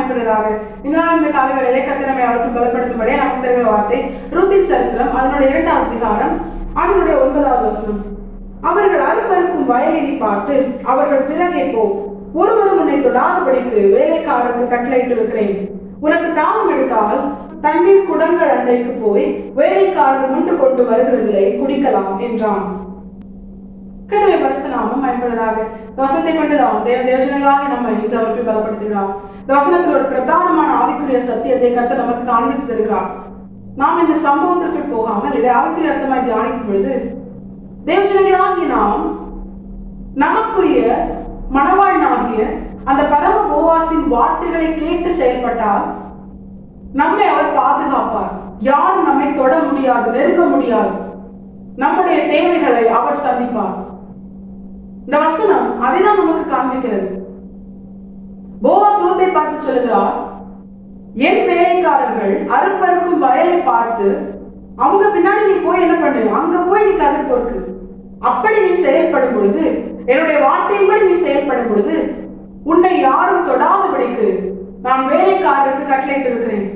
மயப்படுவதாக. இதனால் இந்த காலங்களிலே கர்த்தரை அவருக்கு பலப்படுத்தும்படியே நமக்கு தருகிற வார்த்தை ரூத்தின் சரித்திரம் அதனுடைய 2வது அதிகாரம் அதனுடைய 9வது வசனம். அவர்கள் அறுப்பறுக்கும் வயலினை பார்த்து அவர்கள் பிறகே போ, ஒருவரும் உன்னை தொடாதபடிக்கு வேலைக்காரருக்கு கட்டளையிட்டு இருக்கிறேன். உனக்கு தாகம் எடுத்தால் தண்ணீர் குடங்கள் அண்டைக்கு போய் வேலைக்காரர் முண்டு கொண்டு வருகிறதிலே குடிக்கலாம் என்றான். கர்த்தருடைய பரிசுத்த நாமம் மகிமைப்படுவதாக. வசனத்தை கொண்டுதான் தேவஜனங்களாக நம்ம இன்று அவற்றை பலப்படுத்துகிறார். இந்த வசனத்தில் ஒரு பிரதானமான ஆவிக்குரிய சத்தியத்தை கர்த்தர் நமக்கு காண்பித்து தருகிறார். நாம் இந்த சம்பவத்திற்கு போகாமல் இதை ஆவிக்குரிய அர்த்தமாய் தியானிக்கும் பொழுது தேவஜனங்களாகி நாம் நமக்குரிய மணவாளனாகிய அந்த பரம போவாசின் வார்த்தைகளை கேட்டு செயல்பட்டால் நம்மை அவர் பாதுகாப்பார். யாரும் நம்மை தொட முடியாது, நெருங்க முடியாது. நம்முடைய தேவைகளை அவர் சந்திப்பார். இந்த வசனம் அதைதான் நமக்கு காண்பிக்கிறது. போவாஸ் ரூத்தை பார்த்து சொல்லுகிறார், என் வேலைக்காரர்கள் அறுப்பறுக்கும் வயலை பார்த்து அவங்க பின்னாடி நீ போய் என்ன பண்ணு, அங்க போய் நீ கதிர் பொறுக்கு. அப்படி நீ செயல்படும் பொழுது, என்னுடைய வார்த்தையின்படி நீ செயல்படும் பொழுது உன்னை யாரும் தொடாதபடிக்கு நான் வேலைக்காரருக்கு கட்டளையிட்டு இருக்கிறேன்.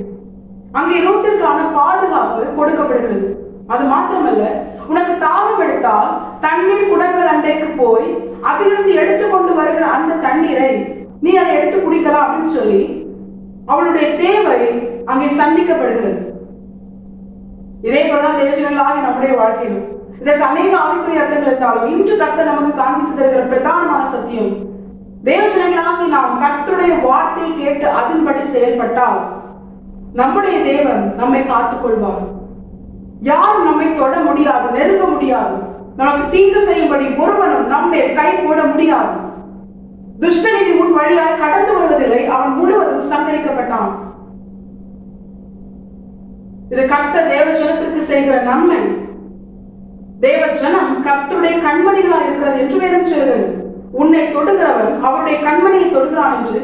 அங்கே ரூத்திற்கான பாதுகாப்பு கொடுக்கப்படுகிறது. அது மாத்திரமல்ல, உனக்கு தாகம் எடுத்தால் தண்ணீர் குடங்கள் அண்டைக்கு போய் அதிலிருந்து எடுத்துக்கொண்டு வருகிற அந்த தண்ணீரை நீ அதை எடுத்து குடிக்கலாம் அப்படின்னு சொல்லி அவளுடைய தேவை அங்கே சந்திக்கப்படுகிறது. இதே போலதான் தேவஜனங்களாகி நம்முடைய வாழ்க்கையிலும் இதற்கு அநேக ஆவிக்குரிய அர்த்தங்கள் இருந்தாலும் இன்று கர்த்தர் நமக்கு காண்பித்து தருகிற பிரதானமான சத்தியம், தேவஜனங்களாகி நாம் கர்த்தருடைய வார்த்தையை கேட்டு அதன்படி செயல்பட்டால் நம்முடைய தேவன் நம்மை காத்துக் கொள்வார். யாரும் நம்மை தொட முடியாது, நெருங்க முடியாது. நமக்கு தீங்கு செய்யும்படி ஒருவனும் நம்மை கை போட முடியாது. துஷ்டனின் முன் வழியால் கடந்து வருவதில்லை, அவன் முழுவதும் சங்கரிக்கப்பட்டான். இது கர்த்தர் தேவ ஜனத்திற்கு செய்கிற நன்மை. தேவ ஜனம் கர்த்தருடைய கண்மணிகளா இருக்கிறது என்று வேதம் சொல்கிறது. உன்னை தொடுகிறவன் அவருடைய கண்மணியை தொடுகிறான் என்று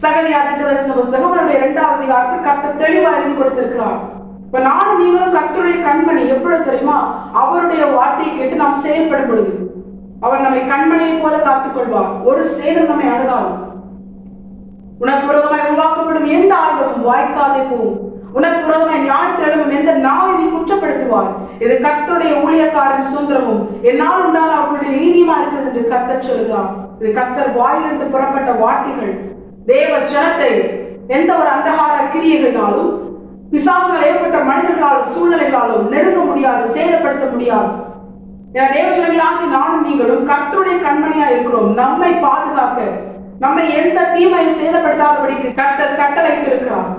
சகரியா தீர்க்கதரிசன புஸ்தகம் அவருடைய 2வது அதிகாரத்தில் கர்த்தர் தெளிவாக எழுதி கொடுத்திருக்கிறார். இப்ப நானும் நீங்களும் கர்த்தருடைய கண்மணி எப்பொழுது தெரியுமா? அவருடைய வார்த்தையை கேட்டு நாம் செயல்படும் பொழுது அவர் நம்மை கண்மணியை போல காத்துக் கொள்வார். ஒரு சேதம் நம்மை அணுகாது. உனக்கு விரோதமாய் உருவாக்கப்படும் எந்த ஆயுதமும் வாய்க்காதே போகும். உனக்கு விரோதமாய் ஞானத்தில் எழும்பும் எந்த நாவை நீ குற்றப்படுத்துவார். இது கர்த்தருடைய ஊழியக்காரன் சுதந்திரமும் என்னால் உண்டான அவர்களுடைய நீதியுமா இருக்கிறது என்று கர்த்தர் சொல்கிறார். இது கர்த்தர் வாயிலிருந்து புறப்பட்ட வார்த்தைகள் தேவ ஜனத்தை எந்த ஒரு அந்தகார கிரியைகளினாலும் பிசாசுகள் ஏற்பட்ட மனிதர்களாலும் சூழ்நிலைகளாலும் நெருங்க முடியாது, சேதப்படுத்த முடியாது. தேவஜனங்களாகி நானும் நீங்களும் கர்த்தருடைய கண்மணியா இருக்கிறோம். நம்மை பாதுகாக்க, நம்மை எந்த தீமையும் சேதப்படுத்தாதபடிக்கு கர்த்தர் கட்டளையிட்டு இருக்கிறார்.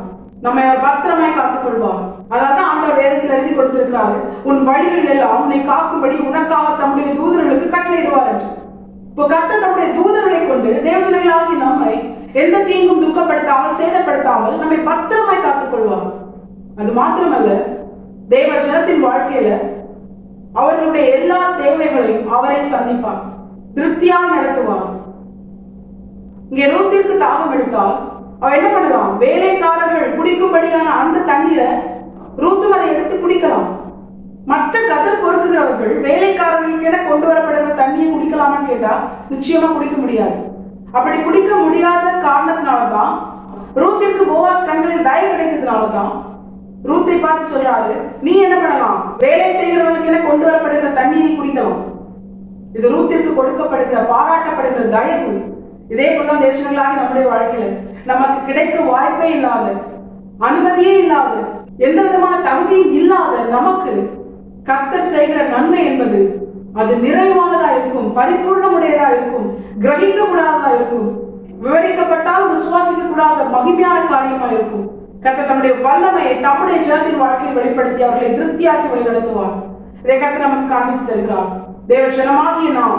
நம்மை அவர் பத்திரமாய் காத்துக் கொள்வார். அதான் ஆண்டவர் வேதத்தில் எழுதி கொடுத்திருக்கிறாரு, உன் வழிகளில் எல்லாம் உன்னை காக்கும்படி உனக்காக தம்முடைய தூதர்களுக்கு கட்டளையிடுவார் என்று. இப்போ கர்த்தர் தம்முடைய தூதர்களை கொண்டு தேவஜனங்களாகி நம்மை எந்த தீங்கும் துக்கப்படுத்தாமல் சேதப்படுத்தாமல் நம்மை பத்திரமாய் காத்துக் கொள்வார். அது மாத்திரமல்ல, தேவ ஜனத்தின் வாழ்க்கையில அவர்களுடைய எல்லா தேவைகளையும் அவரை சந்திப்பார், திருப்தியாக நடத்துவார். இங்கே ரூத்திற்கு தாகம் எடுத்தால் அவ என்ன பண்ணலாம்? வேலைக்காரர்கள் குடிக்கும்படியான அந்த தண்ணீரை ரூத்தும் அதை எடுத்து குடிக்கலாம். மற்ற கதிர் பொறுக்குகிறவர்கள் வேலைக்காரர்களுக்கு என கொண்டு வரப்படுகிற தண்ணியை குடிக்கலாமான்னு கேட்டா நிச்சயமா குடிக்க முடியாது. அப்படி குடிக்க முடியாத காரணத்தினாலதான் ரூத்திற்கு போவாஸ் கண்களில் தயவு கிடைத்ததுனாலதான் ரூத்தை பார்த்து சொல்றாரு, நீ என்ன பண்ணலாம்? வேலை செய்கிறவர்களுக்கு என கொண்டு வரப்படுகிற தண்ணியை குடிக்கலாம். இது ரூத்திற்கு கொடுக்கப்படுகிற பாராட்டப்படுகிற தயவு. இதே போலதான் தேவஜனங்களாகி நம்முடைய வாழ்க்கையில நமக்கு கிடைக்க வாய்ப்பே இல்லாத, அனுமதியே இல்லாத, எந்த விதமான தகுதியும் இல்லாத நமக்கு கர்த்தர் செய்கிற நன்மை என்பது அது நிறைவானதா இருக்கும், பரிபூர்ணமுடையதா இருக்கும், கிரகிக்க கூடாததா இருக்கும், விவரிக்கப்பட்டால் விசுவாசிக்க கூடாத மகிமையான காரியமா இருக்கும். கர்த்தர் தம்முடைய வல்லமையை தம்முடைய ஜனத்தின் வாழ்க்கையில் வெளிப்படுத்தி அவர்களை திருப்தியாக்கி வழிநடத்துவார். இதை கர்த்தர் நமக்கு காண்பித்து தருகிறார். தேவ ஜனமாகிய நாம்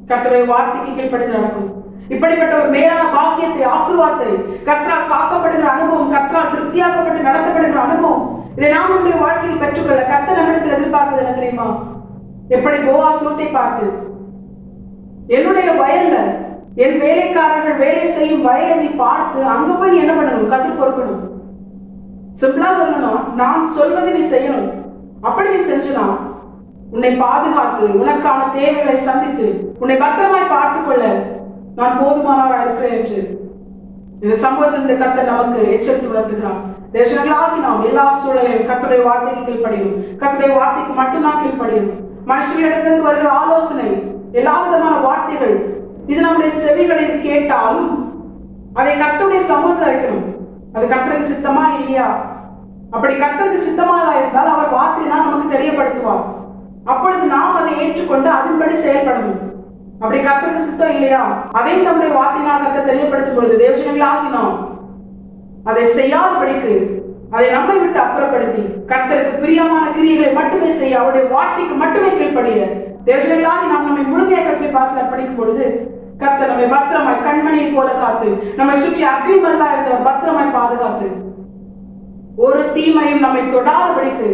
கர்த்தருடைய வார்த்தைக்கு கீழ்ப்படிந்து நடக்கும். இப்படிப்பட்ட ஒரு மேலான பாக்கியத்தை, ஆசீர்வாதத்தை, கர்த்தரால் காக்கப்படுகிற அனுபவம், கர்த்தரால் திருப்தியாக்கப்பட்டு நடத்தப்படுகிற அனுபவம், இதை நாம் நம்முடைய வாழ்க்கையில் பெற்றுக்கொள்ள கர்த்தர் நம்மிடத்தில் எதிர்பார்ப்பது என்ன தெரியுமா? எப்படி போவாஸ் ரூத்தை பார்த்து, என்னுடைய வயல்ல என் வேலைக்காரர்கள் வேலை செய்யும் வயலை நீ பார்த்து அங்க போய் நீ என்ன பண்ணணும்? கதிர் பொறுக்கணும். சிம்பிளா சொல்லணும், நான் சொல்வதை நீ செய்யணும். அப்படி நீ செஞ்சுனா உன்னை பாதுகாத்து உனக்கான தேவைகளை சந்தித்து உன்னை பத்திரமாய் பார்த்துக் கொள்ள நான் போதுமானவராக இருக்கிறேன் என்று இந்த சம்பவத்தில் இந்த கர்த்தர் நமக்கு எச்சரித்து உணர்த்துகிறார். தேவஜனங்களாகி நாம் எல்லா சூழலையும் கர்த்தருடைய வார்த்தைக்கு கீழ்ப்படியணும். கர்த்தருடைய வார்த்தைக்கு மட்டும்தான் கீழ்ப்படியணும். மனுஷர்களிடத்திலிருந்து வருகிற ஆலோசனை, எல்லா விதமான வார்த்தைகள், இது நம்முடைய செவிகளில் கேட்டாலும் அதை கர்த்தருடைய சமூகத்தில் வைக்கணும். அது கர்த்தருக்கு சித்தமா இல்லையா? அப்படி கர்த்தருக்கு சித்தமானதா இருந்தால் அவர் வார்த்தையினால் நமக்கு தெரியப்படுத்துவார். அப்பொழுது நாம் அதை ஏற்றுக்கொண்டு அதன்படி செயல்படணும். அப்படி கர்த்தருக்கு சித்தம் இல்லையா, அதையும் நம்முடைய வார்த்தையினால் கர்த்தர் தெரியப்படுத்தும் பொழுது தேவஜனங்களாகி நாம் அதை செய்யாதபடிக்கு, அதை நம்மை விட்டு அப்புறப்படுத்தி கர்த்தருக்கு பிரியமான கிரியைகளை மட்டுமே செய்ய, அவருடைய வார்த்தைக்கு மட்டுமே கீழ்ப்படிய தேவஜனங்களாகி நாம் நம்மை முழுமையாக கர்த்தரை பார்த்து அர்ப்பணிக்கும் பொழுது கர்த்தர் நம்மை பத்திரமாய் கண்மணியை போல காத்து, நம்மை சுற்றி அக்னி மல்லா இருந்தவர் பத்திரமாய் பாதுகாத்து, ஒரு தீமையும் நம்மை தொடாதபடிக்கு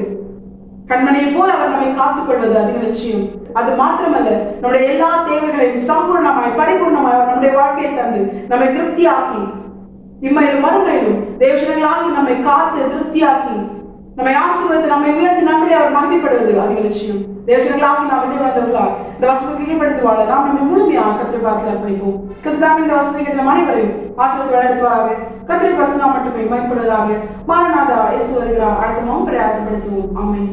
கண்மணியை போல அவர் நம்மை காத்துக் கொள்வது அதிக நிச்சயம். அது மாத்திரமல்ல, நம்முடைய எல்லா தேவைகளையும் சம்பூர்ணமாய் பரிபூர்ணமாய் நம்முடைய வாழ்க்கையை தந்து நம்மை திருப்தியாக்கி, இம்மையிலும் மறுமையிலும் தேவஜனங்களாகி நம்மை காத்து திருப்தியாக்கி, நம்மை ஆசீர்வதித்து நம்மை உயர்த்தி நம்மளே அவர் மகிமைப்படுவது அதிக நிச்சயம். தேவஜனங்களாகி நாம் இதை வந்தவர்களால் இந்த வசனத்தை கீழ்ப்படுத்துவாங்க. நாம் நம்மை முழுமையாக கர்த்தரை பார்த்து அர்ப்பணிப்போம். கர்த்தர் இந்த வசனத்தை கேட்ட அனைவரையும் ஆசீர்வாதத்தை வழிநடத்துவாராக. கர்த்தரை பரிசுத்தம் மட்டுமே மகிமைப்படுவதாக. மாரநாதா இயேசு வருகிறார். ஆயத்தமாகவும் பிரயாசப்படுத்துவோம். ஆமென்.